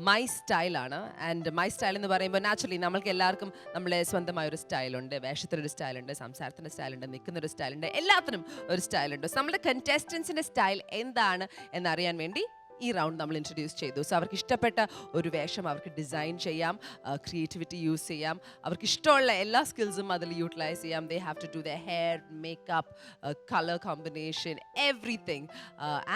My സ്റ്റൈലാണ്. And my style എന്ന് പറയുമ്പോൾ നാച്ചുറലി നമ്മൾക്ക് എല്ലാവർക്കും നമ്മളെ സ്വന്തമായൊരു സ്റ്റൈലുണ്ട്. വേഷത്തിനൊരു സ്റ്റൈലുണ്ട്, സംസാരത്തിൻ്റെ സ്റ്റൈലുണ്ട്, നിൽക്കുന്നൊരു സ്റ്റൈലുണ്ട്, എല്ലാത്തിനും ഒരു സ്റ്റൈലുണ്ട്. സോ നമ്മുടെ കണ്ടസ്റ്റൻസിൻ്റെ സ്റ്റൈൽ എന്താണ് എന്നറിയാൻ വേണ്ടി ഈ റൗണ്ട് നമ്മൾ ഇൻട്രൊഡ്യൂസ് ചെയ്തു. സോ അവർക്ക് ഇഷ്ടപ്പെട്ട ഒരു വേഷം അവർക്ക് ഡിസൈൻ ചെയ്യാം, ക്രിയേറ്റിവിറ്റി യൂസ് ചെയ്യാം, അവർക്ക് ഇഷ്ടമുള്ള എല്ലാ സ്കിൽസും അതിൽ യൂട്ടിലൈസ് ചെയ്യാം. They have to do the hair, makeup, colour combination, everything.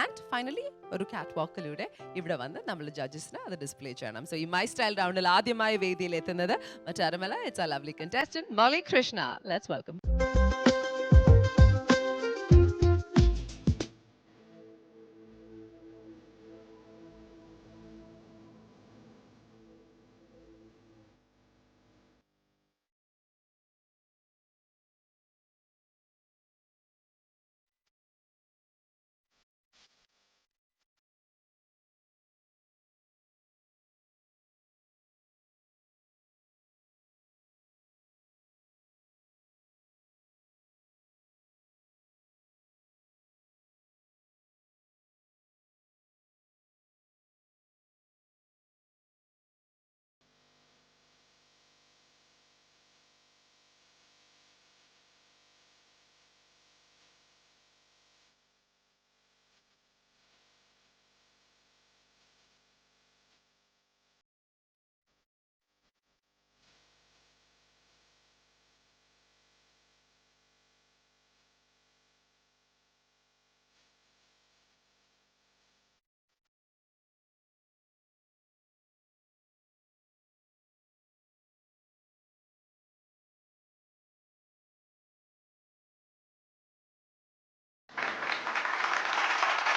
And finally ഒരു കാറ്റ് വാക്കിലൂടെ ഇവിടെ വന്ന് നമ്മൾ ജഡ്ജസിന് അത് ഡിസ്പ്ലേ ചെയ്യണം. സോ ഈ മൈ സ്റ്റൈൽ റൗണ്ടിൽ ആദ്യമായി വേദിയിൽ എത്തുന്നത് മറ്റാരുമല്ല, it's a lovely contestant Molly Krishna. Let's welcome.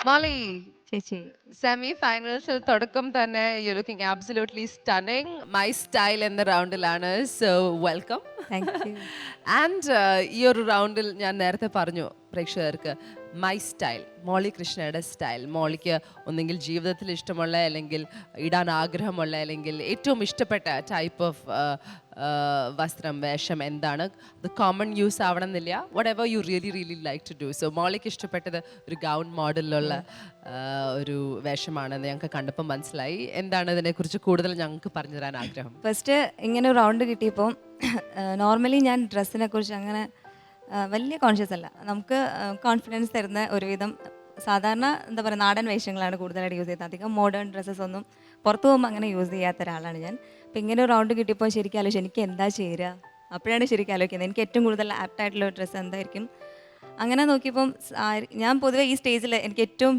Molly, ചേച്ചി സെമി ഫൈനൽസിൽ തുടക്കം തന്നെ you looking absolutely stunning. My style എന്ന റൗണ്ടിലാണ്. So welcome. Thank you. And ഈ ഒരു റൗണ്ടിൽ ഞാൻ നേരത്തെ പറഞ്ഞു പ്രേക്ഷകർക്ക്, മൈ സ്റ്റൈൽ, മോളി കൃഷ്ണയുടെ സ്റ്റൈൽ. മോളിക്ക് ഒന്നെങ്കിൽ ജീവിതത്തിൽ ഇഷ്ടമുള്ള, അല്ലെങ്കിൽ ഇടാൻ ആഗ്രഹമുള്ള, അല്ലെങ്കിൽ ഏറ്റവും ഇഷ്ടപ്പെട്ട ടൈപ്പ് ഓഫ് വസ്ത്രം, വേഷം എന്താണ്? അത് കോമൺ യൂസ് ആവണം എന്നില്ല. Whatever you really like to do. So മോളിക്ക് ഇഷ്ടപ്പെട്ടത് ഒരു ഗൗൺ മോഡലിലുള്ള ഒരു വേഷമാണെന്ന് ഞങ്ങൾക്ക് കണ്ടപ്പോൾ മനസ്സിലായി. എന്താണ് ഇതിനെക്കുറിച്ച് കൂടുതൽ ഞങ്ങൾക്ക് പറഞ്ഞു തരാൻ ആഗ്രഹം? ഫസ്റ്റ് ഇങ്ങനെ ഒരു റൗണ്ട് കിട്ടിയപ്പോൾ നോർമലി ഞാൻ ഡ്രസ്സിനെ കുറിച്ച് അങ്ങനെ വലിയ കോൺഷ്യസ് അല്ല. നമുക്ക് കോൺഫിഡൻസ് തരുന്ന ഒരുവിധം സാധാരണ എന്താ പറയുക നാടൻ വേഷങ്ങളാണ് കൂടുതലായിട്ട് യൂസ് ചെയ്യുന്നത്. അധികം മോഡേൺ ഡ്രസ്സസ് ഒന്നും പുറത്തു പോകുമ്പോൾ അങ്ങനെ യൂസ് ചെയ്യാത്ത ഒരാളാണ് ഞാൻ. അപ്പോൾ ഇങ്ങനെ ഒരു റൗണ്ട് കിട്ടിയപ്പോൾ ശരിക്കും ആലോചിച്ചു എനിക്ക് എന്താ ചേരുക. അപ്പോഴാണ് ശരിക്കും ആലോചിക്കുന്നത് എനിക്ക് ഏറ്റവും കൂടുതൽ ആപ്റ്റായിട്ടുള്ള ഡ്രസ്സ് എന്തായിരിക്കും. അങ്ങനെ നോക്കിയപ്പം ഞാൻ പൊതുവേ ഈ സ്റ്റേജിൽ എനിക്ക് ഏറ്റവും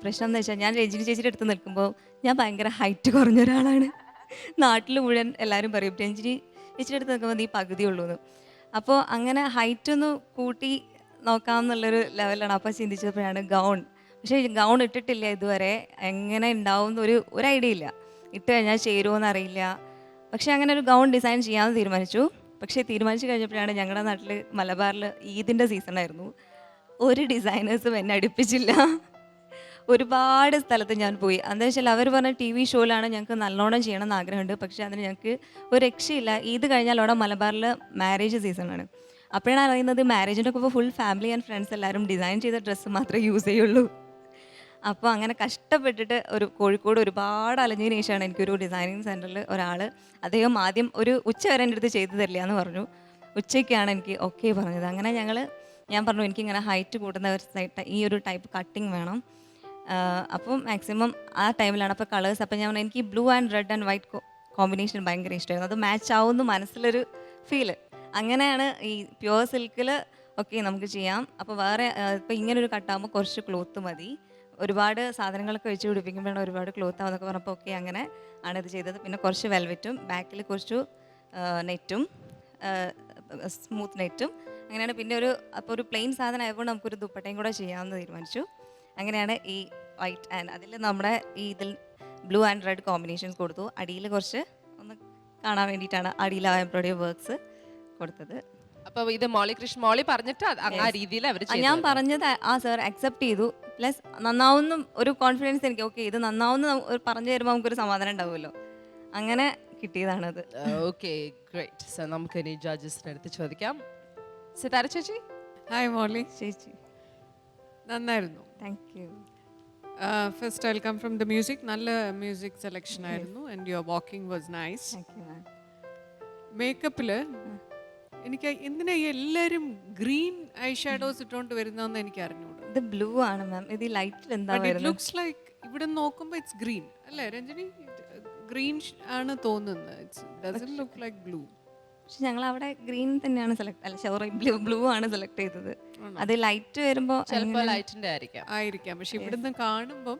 പ്രശ്നം എന്ന് വെച്ചാൽ ഞാൻ രഞ്ജിനി ചേച്ചിയുടെ അടുത്ത് നിൽക്കുമ്പോൾ ഞാൻ ഭയങ്കര ഹൈറ്റ് കുറഞ്ഞ ഒരാളാണ്. നാട്ടിൽ മുഴുവൻ എല്ലാവരും പറയും രഞ്ജിനി ചേച്ചിയുടെ അടുത്ത് നിൽക്കുമ്പോൾ നീ പകുതിയുള്ളൂ എന്ന്. അപ്പോൾ അങ്ങനെ ഹൈറ്റ് ഒന്ന് കൂട്ടി നോക്കാം എന്നുള്ളൊരു ലെവലാണ്. അപ്പോൾ ചിന്തിച്ചപ്പോഴാണ് ഗൗൺ. പക്ഷേ ഗൗൺ ഇട്ടിട്ടില്ല ഇതുവരെ. എങ്ങനെ ഉണ്ടാവും എന്നൊരു ഐഡിയ ഇല്ല. ഇട്ട് കഴിഞ്ഞാൽ ചേരുമോ എന്നറിയില്ല. പക്ഷേ അങ്ങനെ ഒരു ഗൗൺ ഡിസൈൻ ചെയ്യാമെന്ന് തീരുമാനിച്ചു. പക്ഷേ തീരുമാനിച്ചു കഴിഞ്ഞപ്പോഴാണ് ഞങ്ങളുടെ നാട്ടിൽ മലബാറിൽ ഈദിൻ്റെ സീസണായിരുന്നു. ഒരു ഡിസൈനേഴ്സും എന്നെ അടുപ്പിച്ചില്ല. ഒരുപാട് സ്ഥലത്ത് ഞാൻ പോയി. എന്താ വെച്ചാൽ അവർ പറഞ്ഞ TV ഷോയിലാണ് ഞങ്ങൾക്ക് നല്ലോണം ചെയ്യണമെന്ന് ആഗ്രഹമുണ്ട്. പക്ഷേ അതിന് ഞങ്ങൾക്ക് ഒരു രക്ഷയില്ല. ഈദ് കഴിഞ്ഞാൽ അവിടെ മലബാറിൽ മാരേജ് സീസണാണ്. അപ്പോഴാണ് അറിയുന്നത് മാരേജിൻ്റെ ഒക്കെ ഫുൾ ഫാമിലി ആൻഡ് ഫ്രണ്ട്സ് എല്ലാവരും ഡിസൈൻ ചെയ്ത ഡ്രസ്സ് മാത്രമേ യൂസ് ചെയ്യുള്ളൂ. അപ്പോൾ അങ്ങനെ കഷ്ടപ്പെട്ടിട്ട് ഒരു കോഴിക്കോട് ഒരുപാട് അലഞ്ഞതിന് ശേഷമാണ് എനിക്കൊരു ഡിസൈനിങ് സെൻറ്ററിൽ ഒരാൾ, അദ്ദേഹം ആദ്യം ഒരു ഉച്ച വരെ എൻ്റെ അടുത്ത് ചെയ്തു തരില്ല എന്ന് പറഞ്ഞു. ഉച്ചയ്ക്കാണ് എനിക്ക് ഓക്കെ പറഞ്ഞത്. അങ്ങനെ ഞാൻ പറഞ്ഞു എനിക്കിങ്ങനെ ഹൈറ്റ് കൂട്ടുന്ന ഈ ഒരു ടൈപ്പ് കട്ടിങ് വേണം. അപ്പോൾ മാക്സിമം ആ ടൈമിലാണ്. അപ്പോൾ കളേഴ്സ് അപ്പോൾ ഞാൻ എനിക്ക് blue and red and white combination ഭയങ്കര ഇഷ്ടമായിരുന്നു. അത് മാച്ച് ആവുമെന്ന് മനസ്സിലൊരു ഫീല്. അങ്ങനെയാണ് ഈ പ്യുവർ സിൽക്കിൽ ഓക്കെ നമുക്ക് ചെയ്യാം. അപ്പോൾ വേറെ ഇപ്പോൾ ഇങ്ങനൊരു കട്ടാകുമ്പോൾ കുറച്ച് ക്ലോത്ത് മതി, ഒരുപാട് സാധനങ്ങളൊക്കെ വെച്ച് പിടിപ്പിക്കുമ്പോഴാണ് ഒരുപാട് ക്ലോത്ത് ആവുന്നൊക്കെ പറഞ്ഞപ്പോൾ ഓക്കെ അങ്ങനെ ആണ് ഇത് ചെയ്തത്. പിന്നെ കുറച്ച് വെൽവെറ്റും ബാക്കിൽ കുറച്ച് നെറ്റും സ്മൂത്ത് നെറ്റും അങ്ങനെയാണ്. പിന്നെ അപ്പോൾ ഒരു പ്ലെയിൻ സാധനം ആയതുകൊണ്ട് നമുക്കൊരു ദുപ്പട്ടയും കൂടെ ചെയ്യാമെന്ന് തീരുമാനിച്ചു. അങ്ങനെയാണ് ഈ വൈറ്റ് ആൻഡ് അതിൽ നമ്മുടെ ഈ ഇതിൽ ബ്ലൂ ആൻഡ് റെഡ് കോമ്പിനേഷൻസ് കൊടുത്തു. അടിയിൽ കുറച്ച് ഒന്ന് കാണാൻ വേണ്ടിയിട്ടാണ് അടിയിൽ എംബ്രോയിഡറി വർക്ക്സ് കൊടുത്തത്. അപ്പോൾ ഇത് മോളി പറഞ്ഞിട്ട് ആ രീതിയിൽ അവർ ഞാൻ പറഞ്ഞത് ആ സർ അക്സെപ്റ്റ് ചെയ്തു. പ്ലസ് നന്നാവുന്ന ഒരു കോൺഫിഡൻസ് എനിക്ക് ഓക്കെ ഇത് നന്നാവുന്ന പറഞ്ഞു തരുമ്പോൾ നമുക്കൊരു സമാധാനം ഉണ്ടാവുമല്ലോ. അങ്ങനെ കിട്ടിയതാണത്. Okay great. സോ നമുക്ക് ഇനി ജഡ്ജസിൻ്റെ അടുത്ത് ചോദിക്കാം. സിതാര ചേച്ചി. ഹായ് മോളി, ചേച്ചി നന്നായിരുന്നു. Thank you. First I come from the music. നല്ല മ്യൂസിക് സെലക്ഷൻ ആയിരുന്നു. And your walking was nice. Thank you ma'am. മേക്കപ്പിൽ എനിക്ക് എന്തിനാ ഈ എല്ലാവരും ഗ്രീൻ ഐ ഷാഡോസ് ഇട്ടുകൊണ്ട് വരുന്നതെന്ന് എനിക്ക് അറിഞ്ഞൂടാ. ഇത് ബ്ലൂ ആണ് മാം. ഇത് ഈ ലൈറ്റിൽ എന്താ ബട്ട് ഇറ്റ് വരുന്നത്? ലുക്സ് ലൈക്ക് ഇവിടെ നോക്കുമ്പോൾ ഇറ്റ്സ് ഗ്രീൻ അല്ലേ രഞ്ജനി? ഗ്രീൻ ആണ് തോന്നുന്നത്. It's doesn't look like blue. പക്ഷെ ഞങ്ങൾ അവിടെ ഗ്രീൻ തന്നെയാണ് സെലക്ട്, അല്ല സോറി ബ്ലൂ ആണ് സെലക്ട് ചെയ്തത്. അത് ലൈറ്റ് വരുമ്പോൾ ചിലപ്പോൾ ലൈറ്റിന്റെ ആയിരിക്കാം. ആയിരിക്കാം. പക്ഷെ ഇവിടുന്ന് കാണുമ്പോൾ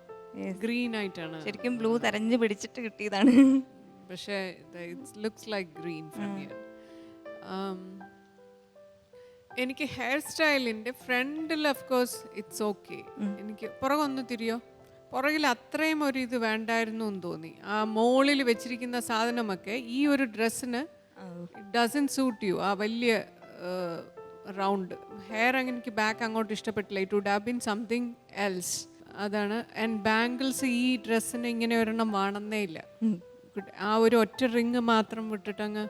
ഗ്രീൻ ആയിട്ടാണ്. ശരിക്കും ബ്ലൂ തെരഞ്ഞു പിടിച്ചിട്ട് കിട്ടിയതാണ്. പക്ഷേ it looks like green from here. എനിക്ക് ഹെയർ സ്റ്റൈലിൻ്റെ ഫ്രണ്ടിൽ ഓഫ് കോഴ്സ് ഇറ്റ്സ് ഓക്കെ. എനിക്ക് പുറകൊന്ന് തിരിയോ, പുറകിൽ അത്രയും ഒരു ഇത് വേണ്ടായിരുന്നു എന്ന് തോന്നി. ആ മോളിൽ വെച്ചിരിക്കുന്ന സാധനമൊക്കെ ഈ ഒരു ഡ്രസ്സിന് ഇറ്റ് ഡസൻറ്റ് സൂട്ട് യു. ആ വലിയ റൗണ്ട് ഹെയർ അങ്ങനെ എനിക്ക് ബാക്ക് അങ്ങോട്ട് ഇഷ്ടപ്പെട്ടില്ല. It would have been something else. അതാണ്. ആൻഡ് ബാംഗിൾസ് ഈ ഡ്രസ്സിന് ഇങ്ങനെ ഒരെണ്ണം വേണമെന്നേ ഇല്ല. ആ ഒരു ഒറ്റ റിങ് മാത്രം വിട്ടിട്ട് അങ്ങ്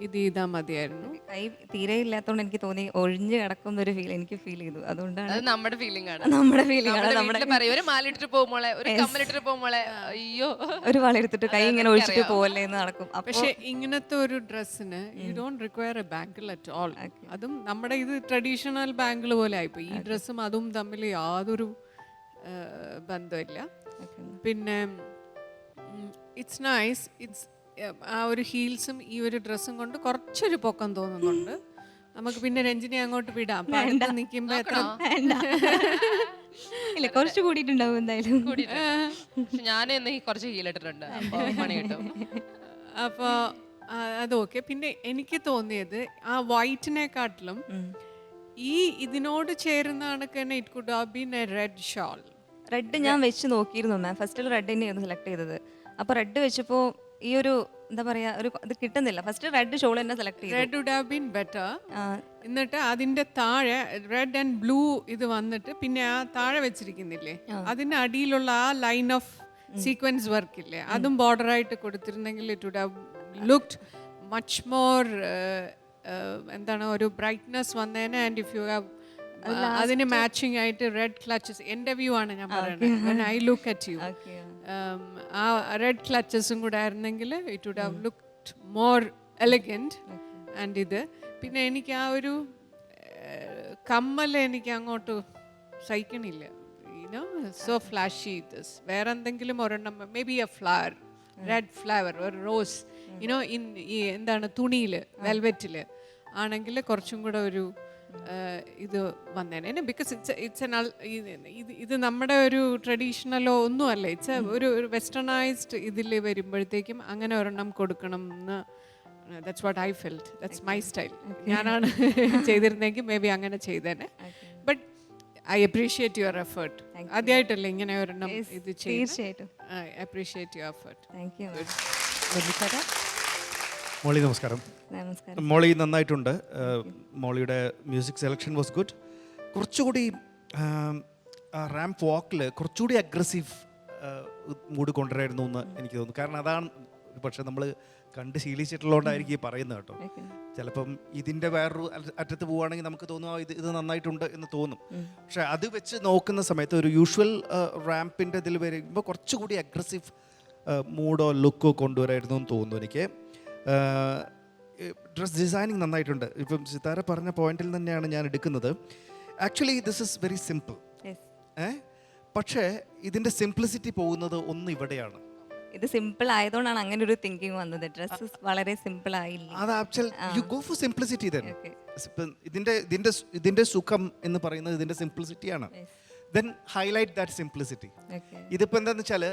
ഇത് ചെയ്താൽ മതിയായിരുന്നു. കൈ തീരെ ഇല്ലാത്തതുകൊണ്ട് എനിക്ക് തോന്നി ഒഴിഞ്ഞു കിടക്കുന്ന ഒരു ഫീൽ എനിക്ക് ഫീൽ ചെയ്തു. അതുകൊണ്ടാണ് അത് നമ്മുടെ ഫീലിംഗ് ആണ്. നമ്മുടെ ഫീലിംഗ് ആണ്. നമ്മുടെ പറയും ഒരു മാലിട്ടിട്ട് പോകുമ്പോളെ, ഒരു കമ്മലിട്ടിട്ട് പോകുമ്പോളെ, അയ്യോ ഒരു വളയെടുത്തിട്ട് കൈ ഇങ്ങനെ ഒഴിച്ചിട്ട് പോവല്ലേ എന്ന് നടക്കും. പക്ഷെ ഇങ്ങനത്തെ ഒരു ഡ്രസ്സിന് you don't require A bangle at all. അതും നമ്മുടെ ഇത് ട്രഡീഷണൽ ബാങ്കിൾ പോലെ ആയിപ്പോയി. ഈ ഡ്രസ്സും അതും തമ്മിൽ യാതൊരു ബന്ധമില്ല. പിന്നെ ഇറ്റ്സ് നൈസ്. ഇറ്റ്സ് ആ ഒരു ഹീൽസും ഈ ഒരു ഡ്രസ്സും കൊണ്ട് കുറച്ചൊരു പൊക്കം തോന്നുന്നുണ്ട്. നമുക്ക് പിന്നെ രഞ്ജിനി അങ്ങോട്ട് വിടാം. നിൽക്കുമ്പോ എത്ര ഇല്ല കുറച്ച് കൂടിയിട്ടുണ്ടാവും എന്തായാലും. ഞാൻ കുറച്ച് ഹീലിട്ടിട്ടുണ്ട്, പണി കിട്ടും. അപ്പോൾ അതൊക്കെ. പിന്നെ എനിക്ക് തോന്നിയത് ആ വൈറ്റിനെക്കാട്ടിലും ഈ ഇതിനോട് ചേരുന്ന കണക്ക് തന്നെ it could have been a red shawl. Red ഞാൻ വെച്ച് നോക്കിയിരുന്നു മാം. ഫസ്റ്റിൽ റെഡ് തന്നെയായിരുന്നു സെലക്ട് ചെയ്തത്. അപ്പോൾ റെഡ് വെച്ചപ്പോൾ ഈ ഒരു എന്താ പറയാ ഒരു ഇത് കിട്ടുന്നില്ല. ഫസ്റ്റ് റെഡ് ഷോൾ തന്നെ സെലക്ട് ചെയ്തു. Red would have been better. എന്നിട്ട് അതിന്റെ താഴെ റെഡ് ആൻഡ് ബ്ലൂ ഇത് വന്നിട്ട് പിന്നെ ആ താഴെ വെച്ചിരിക്കുന്നില്ലേ അതിന്റെ അടിയിലുള്ള ആ ലൈൻ ഓഫ് സീക്വൻസ് വർക്ക് ഇല്ലേ അതും ബോർഡർ ആയിട്ട് കൊടുത്തിരുന്നെങ്കിൽ it would have looked much more എന്താണ് ഒരു ബ്രൈറ്റ്നെസ് വന്നേനെ. ആൻഡ് ഇഫ് യു ഹാവ് അതിന് മാച്ചിങ് ആയിട്ട് റെഡ് ക്ലച്ചസ്, എൻ്റെ വ്യൂ ആണ് ഞാൻ പറയുന്നത്. I look at you. ആ റെഡ് ക്ലച്ചസും കൂടെ ആയിരുന്നെങ്കിൽ it would have looked more elegant. And ഇത് പിന്നെ എനിക്ക് ആ ഒരു കമ്മൽ എനിക്ക് അങ്ങോട്ട് സഹിക്കണില്ല. You know so flashy. ദിസ് വേറെ എന്തെങ്കിലും ഒരെണ്ണം maybe a flower, red flower, ഒരു റോസ് യുനോ ഈ എന്താണ് തുണിയിൽ വെൽവെറ്റിൽ ആണെങ്കിൽ കുറച്ചും കൂടെ ഒരു ഇത് വന്നേനെ. ബിക്കോസ് ഇത് നമ്മുടെ ഒരു ട്രഡീഷണലോ ഒന്നുമല്ല. ഇറ്റ്സ് ഒരു വെസ്റ്റേണൈസ്ഡ് ഇതിൽ വരുമ്പോഴത്തേക്കും അങ്ങനെ ഒരെണ്ണം കൊടുക്കണം എന്ന്. That's what I felt. That's my style. ഞാനാണ് ചെയ്തിരുന്നെങ്കിൽ മേ ബി അങ്ങനെ ചെയ്തേനെ. But I appreciate your effort. ആദ്യമായിട്ടല്ലേ ഇങ്ങനെ ഒരെണ്ണം ഇത് തീർച്ചയായിട്ടും I appreciate your effort. Thank you. Molly നമസ്കാരം. നമസ്കാരം. മോളി നന്നായിട്ടുണ്ട്. മോളിയുടെ മ്യൂസിക് സെലക്ഷൻ വാസ് ഗുഡ്. കുറച്ചുകൂടി റാംപ് വാക്കിൽ കുറച്ചുകൂടി അഗ്രസീവ് മൂഡ് കൊണ്ടുവരായിരുന്നു എന്ന് എനിക്ക് തോന്നുന്നു. കാരണം അതാണ് പക്ഷെ നമ്മൾ കണ്ട് ശീലിച്ചിട്ടുള്ളതുകൊണ്ടായിരിക്കും ഈ പറയുന്നത് കേട്ടോ. ചിലപ്പം ഇതിൻ്റെ വേറൊരു അറ്റത്ത് പോവുകയാണെങ്കിൽ നമുക്ക് തോന്നും ഇത് നന്നായിട്ടുണ്ട് എന്ന് തോന്നും. പക്ഷെ അത് വെച്ച് നോക്കുന്ന സമയത്ത് ഒരു യൂഷ്വൽ റാമ്പിൻ്റെ ഇതിൽ വരുമ്പോൾ കുറച്ചുകൂടി അഗ്രസീവ് മൂഡോ ലുക്കോ കൊണ്ടുവരായിരുന്നു എന്ന് തോന്നുന്നു എനിക്ക്. ഡ്രസ് ഡിസൈനിങ് നന്നായിട്ടുണ്ട്. ഇപ്പം സിതാര പറഞ്ഞ പോയിന്റിൽ തന്നെയാണ് ഞാൻ എടുക്കുന്നത്. Actually this is very simple. പക്ഷേ ഇതിൻ്റെ സിംപ്ലിസിറ്റി പോകുന്നത് ഒന്ന് ഇവിടെയാണ്. ഇത് സിമ്പിൾ ആയതുകൊണ്ടാണ് അങ്ങനെ ഒരു തിങ്കിങ് വന്നത്. ഡ്രസ്സ് വളരെ സിമ്പിൾ ആയില്ല. അത് actual you go for simplicity തന്നെ. ഇതിൻ്റെ സുഖം എന്ന് പറയുന്നത് ഇതിൻ്റെ സിംപ്ലിസിറ്റിയാണ്. Then highlight that simplicity. ഇതിപ്പോൾ എന്താണെന്ന് വെച്ചാൽ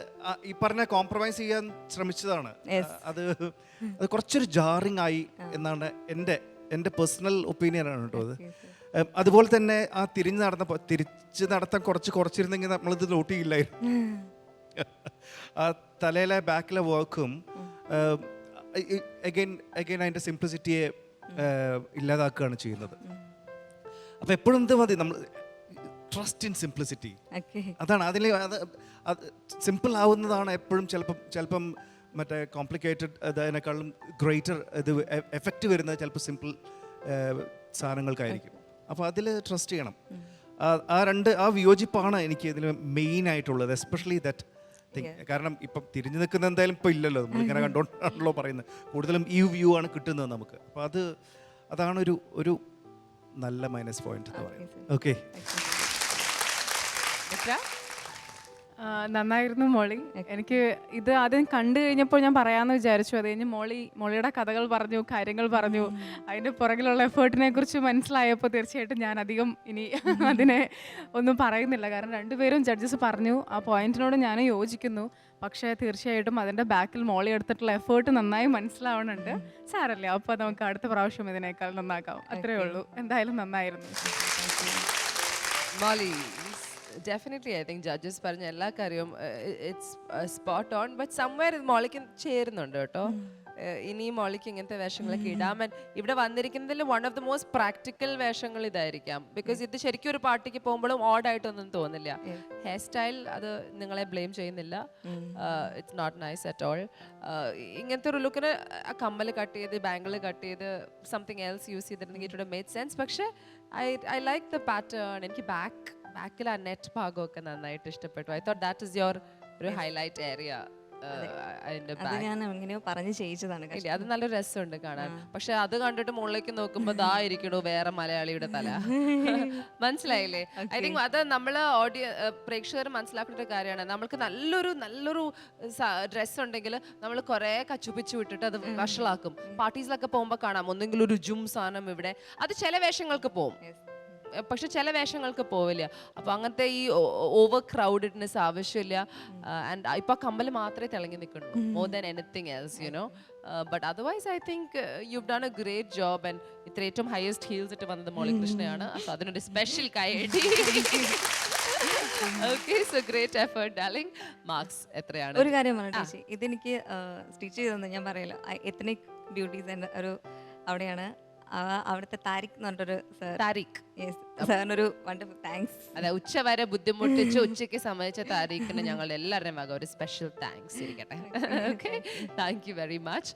ഈ പറഞ്ഞ കോംപ്രമൈസ് ചെയ്യാൻ ശ്രമിച്ചതാണ്. അത് കുറച്ചൊരു ജാറിങ് ആയി എന്നാണ് എൻ്റെ പേഴ്സണൽ ഒപ്പീനിയനാണ് കേട്ടോ അത്. അതുപോലെ തന്നെ ആ തിരിച്ച് നടത്താൻ കുറച്ചിരുന്നെങ്കിൽ നമ്മളിത് നോട്ട് ചെയ്യില്ലായിരുന്നു. ആ തലയിലെ ബാക്കിലെ വർക്കും അഗൈൻ അതിൻ്റെ സിംപ്ലിസിറ്റിയെ ഇല്ലാതാക്കുകയാണ് ചെയ്യുന്നത്. അപ്പോൾ എപ്പോഴും എന്ത് മതി നമ്മൾ ട്രസ്റ്റ് ഇൻ സിംപ്ലിസിറ്റി. അതാണ് അതിൽ അത് സിമ്പിൾ ആവുന്നതാണ് എപ്പോഴും ചിലപ്പം മറ്റേ കോംപ്ലിക്കേറ്റഡ് അതിനേക്കാളും ഗ്രേറ്റർ ഇത് എഫക്റ്റ് വരുന്നത് ചിലപ്പോൾ സിമ്പിൾ സാധനങ്ങൾക്കായിരിക്കും. അപ്പോൾ അതിൽ ട്രസ്റ്റ് ചെയ്യണം. ആ വിയോജിപ്പാണ് എനിക്ക് ഇതിൽ മെയിൻ ആയിട്ടുള്ളത്, എസ്പെഷ്യലി ദാറ്റ് തിങ്. കാരണം ഇപ്പം തിരിഞ്ഞു നിൽക്കുന്ന എന്തായാലും ഇപ്പം ഇല്ലല്ലോ, നമ്മളിങ്ങനെ കണ്ടോണ്ടാണല്ലോ പറയുന്നത്. കൂടുതലും ഈ വ്യൂ ആണ് കിട്ടുന്നത് നമുക്ക്. അപ്പോൾ അതാണ് ഒരു നല്ല മൈനസ് പോയിന്റ് എന്ന് പറയുന്നത്. ഓക്കെ, നന്നായിരുന്നു മോളി. എനിക്ക് ഇത് ആദ്യം കണ്ടു കഴിഞ്ഞപ്പോൾ ഞാൻ പറയാമെന്ന് വിചാരിച്ചു. അത് കഴിഞ്ഞ് മോളിയുടെ കഥകൾ പറഞ്ഞു, കാര്യങ്ങൾ പറഞ്ഞു, അതിൻ്റെ പുറകിലുള്ള എഫേർട്ടിനെ കുറിച്ച് മനസ്സിലായപ്പോൾ തീർച്ചയായിട്ടും ഞാൻ അധികം ഇനി അതിനെ ഒന്നും പറയുന്നില്ല. കാരണം രണ്ടുപേരും ജഡ്ജസ് പറഞ്ഞു, ആ പോയിന്റിനോട് ഞാൻ യോജിക്കുന്നു. പക്ഷേ തീർച്ചയായിട്ടും അതിൻ്റെ ബാക്കിൽ മോളി എടുത്തിട്ടുള്ള എഫേർട്ട് നന്നായി മനസ്സിലാവുന്നുണ്ട്. സാരല്ലേ, അപ്പോൾ നമുക്ക് അടുത്ത പ്രാവശ്യം ഇതിനേക്കാൾ നന്നാക്കാം. അത്രയേ ഉള്ളൂ. എന്തായാലും നന്നായിരുന്നു. മോളി, ഡെഫിനറ്റ്ലി ഐ തിങ്ക് ജഡ്ജസ് പറഞ്ഞ എല്ലാ കാര്യവും it's spot on. But somewhere ഇത് മോളിക്ക് ചേരുന്നുണ്ട് കേട്ടോ. ഇനിയും മോളിക്ക് ഇങ്ങനത്തെ വേഷങ്ങളൊക്കെ ഇടാം. ആൻഡ് ഇവിടെ വന്നിരിക്കുന്നതിൽ one of the most practical വേഷങ്ങൾ ഇതായിരിക്കാം. ബിക്കോസ് ഇത് ശരിക്കും ഒരു പാർട്ടിക്ക് പോകുമ്പോഴും ഓഡായിട്ടൊന്നും തോന്നില്ല. ഹെയർ സ്റ്റൈൽ അത് നിങ്ങളെ ബ്ലെയിം ചെയ്യുന്നില്ല. It's not nice at all. ഇങ്ങനത്തെ ഒരു ലുക്കിന് കമ്മൽ കട്ട് ചെയ്ത് ബാംഗിൾ കട്ട് ചെയ്ത് സംതിങ് എൽസ് യൂസ് ചെയ്തിരുന്നെങ്കിൽ ഇറ്റ് വുഡ് മേഡ് സെൻസ്. പക്ഷേ ഐ ലൈക്ക് ദ പാറ്റേൺ. എനിക്ക് ബാക്കിൽ ആ നെറ്റ് ഭാഗമൊക്കെ നന്നായിട്ട് ഇഷ്ടപ്പെട്ടു. I thought that is your ഒരു ഹൈലൈറ്റ് ഏരിയ. അതിന്റെ അത് ഞാൻ എങ്ങനെയോ പറഞ്ഞ് ചെയ്യിച്ചതാണ്. ഇല്ല, അത് നല്ല രസമുണ്ട് കാണാൻ. പക്ഷെ അത് കണ്ടിട്ട് മുകളിലേക്ക് നോക്കുമ്പോ ദാ ഇരിക്കണു വേറെ മലയാളിയുടെ തല. മനസ്സിലായില്ലേ? ഐ തിങ്ക് അത് നമ്മള് പ്രേക്ഷകർ മനസ്സിലാക്കേണ്ട ഒരു കാര്യമാണ്. നമ്മൾക്ക് നല്ലൊരു ഡ്രസ്സ് ഉണ്ടെങ്കിൽ നമ്മൾ കുറെ കച്ചുപിച്ചു വിട്ടിട്ട് അത് വഷളാക്കും. പാർട്ടീസിലൊക്കെ പോകുമ്പോ കാണാം ഒന്നെങ്കിലും ഒരു ജും സാധനം ഇവിടെ. അത് ചില വേഷങ്ങൾക്ക് പോകും, പക്ഷെ ചില വേഷങ്ങൾക്ക് പോവില്ല. അപ്പോൾ അങ്ങനത്തെ ഈ ഓവർ ക്രൗഡഡ്നെസ് ആവശ്യമില്ല. ആൻഡ് ഇപ്പോൾ കമ്മൽ മാത്രമേ തിളങ്ങി നിൽക്കുന്നുള്ളൂ, more than anything else, you know. But otherwise I think you've done a great job. And ഇത്ര ഏറ്റവും ഹയസ്റ്റ് ഹീൽസ് ഇട്ട് വന്നത് മോളി കൃഷ്ണയാണ്. അപ്പോൾ അതിനൊരു സ്പെഷ്യൽ കൈയടി. Okay, so great effort darling. Marks എത്രയാണ്? ഒരു കാര്യം പറഞ്ഞു ചേച്ചി, ഇതെനിക്ക് സ്റ്റിച്ച് ചെയ്തെന്ന് ഞാൻ പറയല്ലോ. എത്നിക് ബ്യൂട്ടി സെന്റർ ഒരു അവിടെയാണ്. അവിടുത്തെ താരിഖ് എന്ന് പറഞ്ഞൊരു സർ. താരിഖ്, സാറിനൊരു വണ്ടർഫുൾ താങ്ക്സ്. അതെ, ഉച്ച വരെ ബുദ്ധിമുട്ടിച്ച് ഉച്ചയ്ക്ക് സമ്മതിച്ച താരിഖിന് ഞങ്ങൾ എല്ലാവരുടെയും വക ഒരു സ്പെഷ്യൽ താങ്ക്സ് ഇരിക്കട്ടെ. Okay, thank you very much.